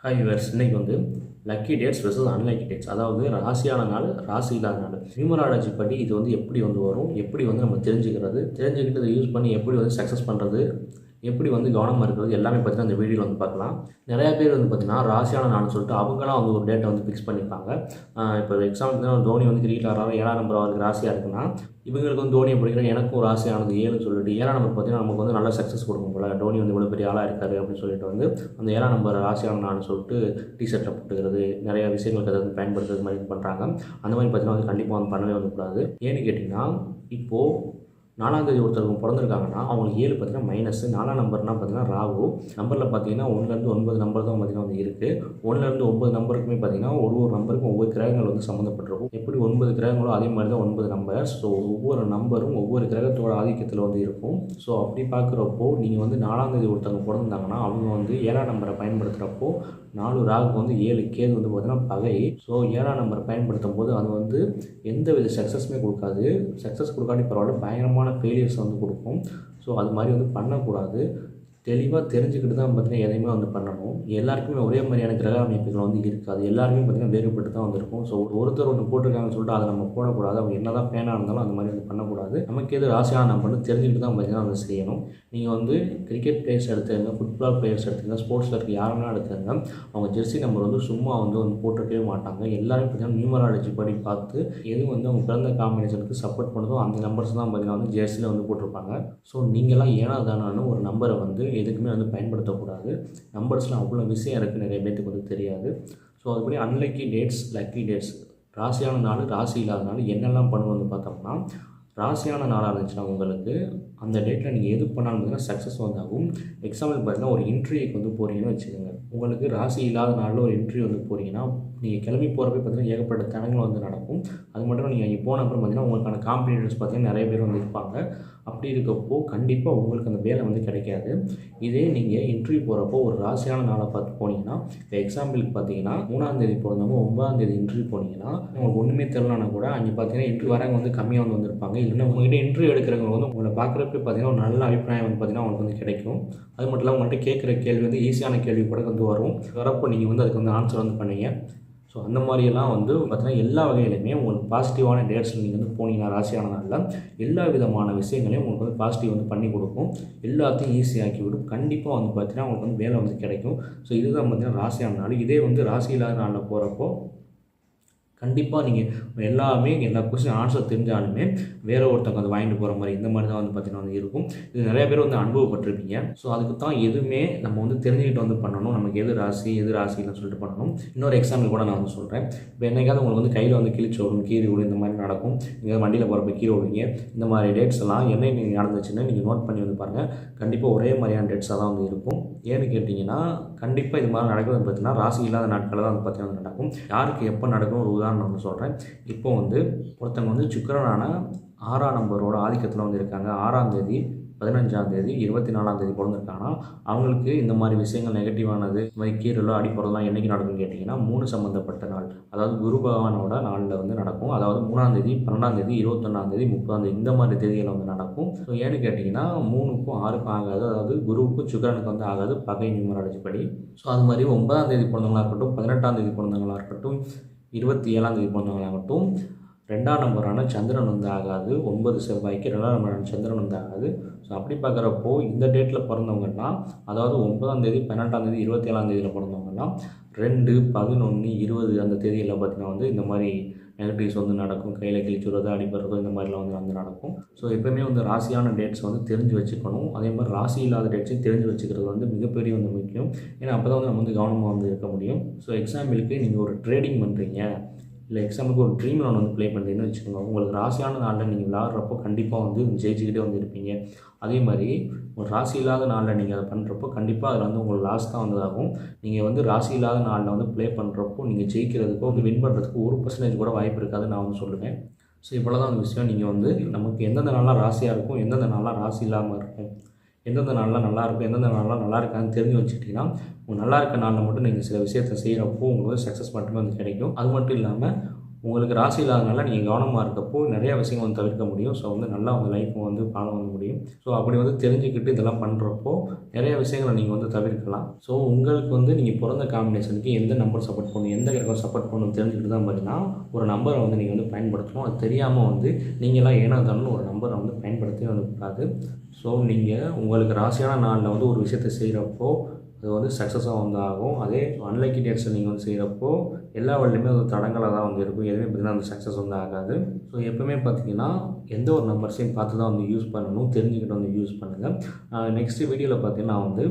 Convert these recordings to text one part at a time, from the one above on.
Hi viewers, இன்னைக்கு வந்து lucky dates versus unlucky dates, அதாவது ராசியான நாள், ராசி இல்லாத நாள். நியூமராலஜி படி இது வந்து எப்படி வந்து வரும், எப்படி வந்து நம்ம தெரிஞ்சுக்கிட்டு இதை யூஸ் பண்ணி எப்படி வந்து சக்ஸஸ் பண்ணுறது, எப்படி வந்து கவனமாக இருக்கிறது எல்லாமே பார்த்தீங்கன்னா அந்த வீடியோவில் வந்து பார்க்கலாம். நிறையா பேர் வந்து பார்த்திங்கன்னா ராசியான நாள்னு சொல்லிட்டு அவங்களாம் வந்து ஒரு டேட்டை வந்து ஃபிக்ஸ் பண்ணியிருப்பாங்க. இப்போ எக்ஸாம்பிள் தோனி வந்து கிரிக்கெட் ஆடுறாரு, 7ஆம் நம்பர் அவருக்கு ராசியாக இருக்குன்னா இவங்களுக்கு வந்து தோனியை பிடிக்கிற எனக்கும் ராசியானது 7ன்னு சொல்லிட்டு 7ஆம் நம்பர் பார்த்திங்கன்னா நமக்கு வந்து நல்ல சக்ஸஸ் கொடுக்கும் போல, தோனி வந்து இவ்வளோ பெரிய ஆளாக இருக்காரு அப்படின்னு சொல்லிட்டு வந்து அந்த 7ஆம் நம்பர் ராசியான நாள்னு சொல்லிட்டு டிஷர்ட்டில் போட்டுக்கிறது, நிறைய விஷயங்களுக்கு அதை வந்து பயன்படுத்துறது மாதிரி பண்ணுறாங்க. அந்த மாதிரி பார்த்திங்கன்னா வந்து கண்டிப்பாக வந்து பண்ணவே வந்துக்கூடாது. ஏன்னு கேட்டிங்கன்னா, இப்போது 4ஆம் தேதி ஒருத்தருக்கு பிறந்திருக்காங்கன்னா அவங்களுக்கு 7 பார்த்தீங்கன்னா மைனஸ். 4ஆம் நம்பர்னால் பார்த்தீங்கன்னா ராகு நம்பரில் பார்த்தீங்கன்னா 1லேருந்து 9 நம்பர் தான் பார்த்தீங்கன்னா வந்து இருக்குது. 1லேருந்து 9 நம்பருக்குமே பார்த்தீங்கன்னா ஒரு நம்பருக்கும் ஒவ்வொரு கிரகங்கள் வந்து சம்மந்தப்பட்டிருக்கும். எப்படி 9 கிரகங்களோ அதே மாதிரி தான் 9 நம்பர். ஸோ ஒவ்வொரு நம்பரும் ஒவ்வொரு கிரகத்தோட ஆதிக்கத்தில் வந்து இருக்கும். ஸோ அப்படி பார்க்குறப்போ நீங்கள் வந்து 4ஆம் தேதி ஒருத்தவங்க பிறந்தாங்கன்னா அவங்க வந்து 7ஆம் நம்பரை பயன்படுத்துகிறப்போ 4 ராகுக்கு வந்து 7 கேது வந்து பார்த்தீங்கன்னா பகை. ஸோ 7ஆம் நம்பரை பயன்படுத்தும் போது அது வந்து எந்த வித சக்ஸஸுமே கொடுக்காது. சக்ஸஸ் கொடுக்காட்டி பரவாயில்ல, பயங்கரமான ஃபெயிலியர்ஸ் வந்து கொடுக்கும். ஸோ அது மாதிரி வந்து பண்ணக்கூடாது. தெளிவாக தெரிஞ்சுக்கிட்டு தான் பார்த்தீங்கன்னா எதையுமே வந்து பண்ணணும். எல்லாருக்குமே ஒரே மாதிரியான கிரக அமைப்புகள் வந்து இருக்காது. எல்லாருமே பார்த்தீங்கன்னா வேறுபட்டு தான் வந்திருக்கும். ஸோ ஒருத்தர் ஒன்று போட்டிருக்காங்கன்னு சொல்லிட்டு அதை நம்ம போடக்கூடாது. அவங்க என்ன தான் பேனாக இருந்தாலும் அந்த மாதிரி வந்து பண்ணக்கூடாது. நமக்கு எது ராசியான நம்பர்னு தெரிஞ்சுக்கிட்டு தான் பார்த்தீங்கன்னா அதை செய்யணும். நீங்கள் வந்து கிரிக்கெட் பிளேயர்ஸ் எடுத்துங்க, ஃபுட்பால் பிளேயர்ஸ் எடுத்துங்க, ஸ்போர்ட்ஸில் இருக்க யாருன்னா எடுத்துங்க, அவங்க ஜெர்சி நம்பர் வந்து சும்மா வந்து போட்டிருக்கவே மாட்டாங்க. எல்லாரும் பார்த்தீங்கன்னா நியூமராலஜி படி பார்த்து எது வந்து அவங்க பிறந்த காம்பினேஷனுக்கு சப்போர்ட் பண்ணுதோ அந்த நம்பர்ஸ் தான் பார்த்தீங்கன்னா வந்து ஜெர்சியில் வந்து போட்டிருப்பாங்க. ஸோ நீங்களாம் ஏனா தானான்னு ஒரு நம்பரை வந்து எதுக்குமே வந்து பயன்படுத்தக்கூடாது. நம்பர்ஸ்லாம் அவ்வளோ விஷயம் இருக்குது, நிறைய பேருக்கு வந்து தெரியாது. ஸோ அதுபடி அன்லக்கி டேட்ஸ், லக்கி டேட்ஸ், ராசியான நாள், ராசி இல்லாத நாள் என்னெல்லாம் பண்ணுவோம்னு பார்த்தோம்னா, ராசியான நாளாக இருந்துச்சுன்னா உங்களுக்கு அந்த டேட்டில் நீங்கள் எது பண்ணாலும் பார்த்தீங்கன்னா சக்ஸஸ் வந்து ஆகும். எக்ஸாம்பிள் பார்த்தீங்கன்னா ஒரு இன்டர்வியூக்கு வந்து போகிறீங்கன்னு வச்சுக்கோங்க. உங்களுக்கு ராசி இல்லாத நாளில் ஒரு இன்டர்வியூ வந்து போகிறீங்கன்னா நீங்கள் கிளம்பி போகிறப்ப பார்த்தீங்கன்னா ஏகப்பட்ட தடங்கள் வந்து நடக்கும். அது மட்டும் நீங்கள் அங்கே போன அப்புறம் பார்த்தீங்கன்னா உங்களுக்கான காம்படிட்டர்ஸ் பார்த்தீங்கன்னா நிறைய பேர் வந்து இருப்பாங்க. அப்படி இருக்கப்போ கண்டிப்பாக உங்களுக்கு அந்த வேலை வந்து கிடைக்காது. இதே நீங்கள் இன்டர்வியூ போகிறப்போ ஒரு ராசியான நாளை பார்த்து போனீங்கன்னா, இப்போ எக்ஸாம்பிளுக்கு பார்த்தீங்கன்னா 3ஆம் தேதி பிறந்தவங்க 9ஆம் தேதி இன்டர்வியூ போனீங்கன்னா உங்களுக்கு ஒன்றுமே தெரியலனா கூட அங்கே பார்த்தீங்கன்னா இன்டர்வியூ வரவங்க வந்து கம்மியாக வந்து வந்திருப்பாங்க. இல்லைன்னா உங்கள்கிட்ட இன்டர்வியூ எடுக்கிறவங்க வந்து உங்களை பார்க்குறப்ப பார்த்தீங்கன்னா ஒரு நல்ல அபிப்பிராயம் வந்து பார்த்தீங்கன்னா உங்களுக்கு வந்து கிடைக்கும். அது மட்டும் இல்லாமல் உங்கள்கிட்ட கேட்குற கேள்வி வந்து ஈஸியான கேள்வி கூட வந்து வரும். வரப்போ நீங்கள் வந்து அதுக்கு வந்து ஆன்சர் வந்து பண்ணுவீங்க. ஸோ அந்த மாதிரியெல்லாம் வந்து பார்த்தீங்கன்னா எல்லா வகையிலுமே உங்களுக்கு பாசிட்டிவான டேட்ஸில் நீங்கள் வந்து போனீங்கன்னா ராசியான நாளில் எல்லா விதமான விஷயங்களையும் உங்களுக்கு வந்து பாசிட்டிவ் வந்து பண்ணி கொடுக்கும். எல்லாத்தையும் ஈஸியாக்கி விடும். கண்டிப்பாக வந்து பார்த்தீங்கன்னா உங்களுக்கு வந்து வேலை வந்து கிடைக்கும். ஸோ இதுதான் பார்த்தீங்கன்னா ராசியான நாள். இதே வந்து ராசி இல்லாத நாளில் போகிறப்போ கண்டிப்பாக நீங்கள் எல்லா கொஸ்டின் ஆன்சர் தெரிஞ்சாலுமே வேறு ஒருத்தவங்க அதை வாங்கிட்டு போகிற மாதிரி இந்த மாதிரி தான் வந்து பார்த்திங்கன்னா வந்து இருக்கும். இது நிறைய பேர் வந்து அனுபவப்பட்டிருப்பீங்க. ஸோ அதுக்கு தான் எதுவுமே நம்ம வந்து தெரிஞ்சுக்கிட்டு வந்து பண்ணணும். நமக்கு எது ராசி எது ராசின்னு சொல்லிட்டு பண்ணணும். இன்னொரு எக்ஸாம்பிள் கூட நான் வந்து சொல்கிறேன். இப்போ என்னைக்காவது உங்களுக்கு வந்து கையில் வந்து கிழிச்சு விடும், கீறி விடும், இந்த மாதிரி நடக்கும். நீங்கள் வண்டியில் போகிறப்ப கீறி விடுவீங்க. இந்த மாதிரி டேட்ஸ் எல்லாம் என்ன நீங்கள் நடந்துச்சுன்னு நீங்கள் நோட் பண்ணி வந்து பாருங்கள். கண்டிப்பாக ஒரே மாதிரியான டேட்ஸாக தான் வந்து இருக்கும். ஏன்னு கேட்டிங்கன்னா கண்டிப்பாக இது மாதிரி நடக்கிறது பார்த்தீங்கன்னா ராசி இல்லாத நாட்களில் தான் வந்து பார்த்தீங்கன்னா நடக்கும். யாருக்கு எப்போ நடக்கும் ஒரு உதாரணம் நான் சொல்கிறேன். இப்போ வந்து ஒருத்தவங்க வந்து சுக்கிரனான 6ஆம் நம்பரோட ஆதிக்கத்தில் வந்து இருக்காங்க. 6ஆம் தேதி, 15ஆம் தேதி, 24ஆம் தேதி பிறந்திருக்காங்கன்னா அவங்களுக்கு இந்த மாதிரி விஷயங்கள் நெகட்டிவானது, இந்த மாதிரி கீரலோ அடிப்படலாம் என்றைக்கு நடக்கும்னு கேட்டிங்கன்னா 3 சம்மந்தப்பட்ட நாள், அதாவது குரு பகவானோட நாளில் வந்து நடக்கும். அதாவது 3ஆம் தேதி, 12ஆம் தேதி, 21ஆம் தேதி, 30ஆம் தேதி இந்த மாதிரி தேதியில் வந்து நடக்கும். ஸோ ஏன்னு கேட்டிங்கன்னா 3க்கும் 6க்கும் ஆகாது, அதாவது குருவுக்கும் சுக்கிரனுக்கு வந்து ஆகாது பகை நியூமராலஜி படி. ஸோ அது மாதிரி 9ஆம் தேதி பிறந்தவங்களாக இருக்கட்டும், 18ஆம் தேதி பிறந்தவங்களாக இருக்கட்டும், 27ஆம் தேதி பிறந்தவங்களாகட்டும், 2ஆம் நம்பரான சந்திரன் வந்து ஆகாது. 9 செவ்வாய்க்கு 2ஆம் நம்பரான சந்திரன் வந்து ஆகாது. ஸோ அப்படி பார்க்குறப்போ இந்த டேட்டில் பிறந்தவங்கன்னா, அதாவது 9ஆம் தேதி, 18ஆம் தேதி, 27ஆம் தேதியில் பிறந்தவங்கன்னா 2, 11, 20 அந்த தேதியில் பார்த்திங்கன்னா வந்து இந்த மாதிரி நெகட்டிவ்ஸ் வந்து நடக்கும். கையில் கிழிச்சுடுறது, அடிபடுறதோ இந்த மாதிரிலாம் வந்து நடக்கும். ஸோ எப்போயுமே வந்து ராசியான டேட்ஸ் வந்து தெரிஞ்சு வச்சுக்கணும். அதே மாதிரி ராசி இல்லாத டேட்ஸையும் தெரிஞ்சு வச்சுக்கிறது வந்து மிகப்பெரிய வந்து முக்கியம். ஏன்னா அப்போ தான் வந்து நம்ம வந்து கவனமாக வந்து இருக்க முடியும். ஸோ எக்ஸாம்பிளுக்கு நீங்கள் ஒரு ட்ரேடிங் பண்ணுறீங்க, இல்லை எக்ஸாம்பிளுக்கு ஒரு ட்ரீம் லோன் வந்து ப்ளே பண்ணுறீங்கன்னு வச்சுக்கோங்க. உங்களுக்கு ராசியான நாளில் நீங்கள் விளாட்றப்போ கண்டிப்பாக வந்து ஜெயிச்சுக்கிட்டே வந்து இருப்பீங்க. அதே மாதிரி ஒரு ராசி இல்லாத நாளில் நீங்கள் அதை பண்ணுறப்போ கண்டிப்பாக அதில் வந்து உங்களுக்கு லாஸ் தான் வந்ததாகும். நீங்கள் வந்து ராசி இல்லாத நாளில் வந்து ப்ளே பண்ணுறப்போ நீங்கள் ஜெயிக்கிறதுக்கோ வந்து வின் பண்ணுறதுக்கு 1% கூட வாய்ப்பு இருக்காது நான் வந்து சொல்லுவேன். ஸோ இவ்வளோ தான் அந்த விஷயம். நீங்கள் வந்து நமக்கு எந்தெந்த நாளாக ராசியாக இருக்கும், எந்தெந்த நாளாக ராசி இல்லாமல் இருக்கும், எந்தெந்த நாளெலாம் நல்லாயிருக்கும், எந்தெந்த நாளெலாம் நல்லா இருக்கான்னு தெரிஞ்சு வச்சுக்கிட்டிங்கன்னா உங்கள் நல்லா இருக்க நாளில் மட்டும் நீங்கள் சில விஷயத்தை செய்கிறப்போ உங்களுக்கு சக்ஸஸ் மட்டுமே வந்து கிடைக்கும். அது மட்டும் இல்லாமல் உங்களுக்கு ராசி இல்லாதனால நீங்கள் கவனமாக இருக்கப்போ நிறைய விஷயங்கள் வந்து தவிர்க்க முடியும். ஸோ வந்து நல்லா வந்து லைஃப்பை வந்து ஃபாலோ பண்ண முடியும். ஸோ அப்படி வந்து தெரிஞ்சுக்கிட்டு இதெல்லாம் பண்ணுறப்போ நிறைய விஷயங்களை நீங்கள் வந்து தவிர்க்கலாம். ஸோ உங்களுக்கு வந்து நீங்கள் பிறந்த காம்பினேஷனுக்கு எந்த நம்பர் சப்போர்ட் பண்ணணும், எந்த கிரகம் சப்போர்ட் பண்ணணும் தெரிஞ்சுக்கிட்டு தான் பார்த்தீங்கன்னா ஒரு நம்பரை வந்து நீங்கள் வந்து பயன்படுத்தணும். அது தெரியாமல் வந்து நீங்களாம் ஏனோ தானோன்னு ஒரு நம்பரை வந்து பயன்படுத்தவே வந்து கூடாது. ஸோ நீங்கள் உங்களுக்கு ராசியான நாளில் வந்து ஒரு விஷயத்தை செய்கிறப்போ அது வந்து சக்ஸஸாக வந்து ஆகும். அதே அன்லக்கி டேட்ஸை நீங்கள் வந்து செய்கிறப்போ எல்லா வழியுமே அது தடங்களாக தான் வந்து இருக்கும். எதுவுமே பார்த்திங்கன்னா அந்த சக்ஸஸ் வந்து ஆகாது. ஸோ எப்பவுமே பார்த்திங்கன்னா எந்த ஒரு நம்பர்ஸையும் பார்த்து தான் வந்து யூஸ் பண்ணணும், தெரிஞ்சுக்கிட்டு வந்து யூஸ் பண்ணுங்கள். நெக்ஸ்ட் வீடியோவில் பார்த்திங்கன்னா வந்து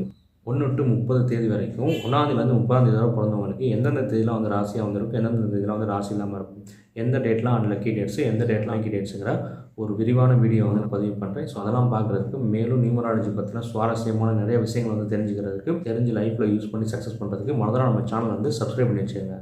1 to 30 தேதி வரைக்கும் 1ஆந்தேதிலேருந்து 30ஆந்தேதி வரை பிறந்தவங்களுக்கு எந்தெந்த தேதியெலாம் வந்து ராசியாக வந்து இருக்கும், எந்தெந்த தேதியெலாம் வந்து ராசி இல்லாமல் இருக்கும், எந்த டேட்லாம் அன்லக்கி டேட்ஸு, எந்த டேட்லாம் லக்கி டேட்ஸுங்கிற ஒரு விரிவான வீடியோ வந்து நான் பதிவு பண்ணுறேன். ஸோ அதெல்லாம் பார்க்குறதுக்கு மேலும் நியூமராலஜி பற்றின சுவாரஸ்யமான நிறைய விஷயங்கள் வந்து தெரிஞ்சுக்கிறதுக்கு, தெரிஞ்சு லைஃப்பில் யூஸ் பண்ணி சக்ஸஸ் பண்ணுறதுக்கு முதல்ல நம்ம சேனல் வந்து சப்ஸ்கிரைப் பண்ணி வச்சுக்கோங்க.